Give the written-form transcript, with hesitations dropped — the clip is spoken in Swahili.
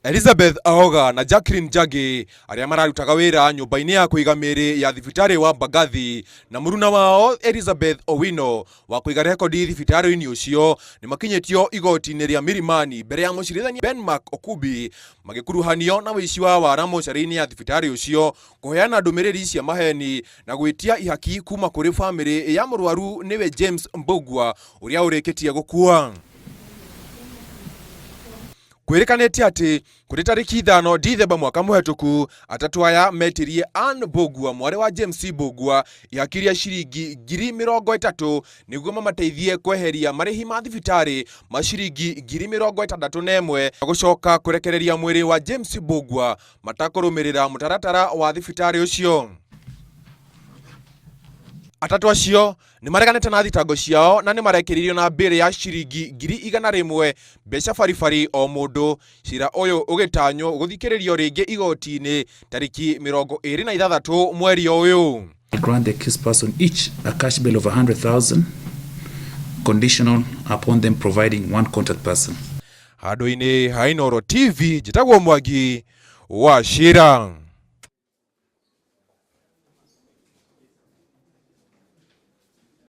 Elizabeth Aoga na Jacqueline Njagi aria mararutaga wira nyumba-inĩ ya kũiga mĩĩrĩ ya thibitarĩ wa Mbagathi na mũruna wao Elizabeth Owino wa kũiga rekondi thibitarĩ-inĩ ũcio nĩ makinyĩtio igoti-inĩ rĩa Milimani mbere ya mũcirithania Benmark Okubi magĩkuruhanio na ũici wa waara mocarĩ-inĩ ya thibitarĩ ũcio, kũheana ndũmĩrĩri cia maheni na gwĩtia ihaki kuma kũrĩ bamĩrĩ ya mũrwaru nĩwe James Mbugua ũrĩa ũrĩkĩtie gũkua. Kwĩrĩkanĩte atĩ kũrĩ tarĩki 5 Dithemba mwaka mũhetũku, atatu aya metirie Anne Mbugua mwarĩ wa James Mbugua ihaki rĩa ciringi 30,000 nĩguo mamateithie kweheria marĩhi ma thibitarĩ ma ciringi 61,000 na gũcoka kũrekereria mwĩrĩ wa James Mbugua matakũrũmĩrĩra mũtaratara wa thibitarĩ ũcio. Atatu acio nĩ mareganĩte na thitango ciao na nĩ marekĩririo na mbere ya ciringi 100,000 mbeca baribari o mũndũ. Cira ũyũ ũgĩtanywo gũthikĩrĩrio rĩngĩ igoti-inĩ tarĩki 26 mweri ũyũ. Grant the accused person each a cash bail of 100,000 conditional upon them providing one contact person. Handũ-inĩ ha Inooro TV, njĩtagwo Mwangi wa Cira.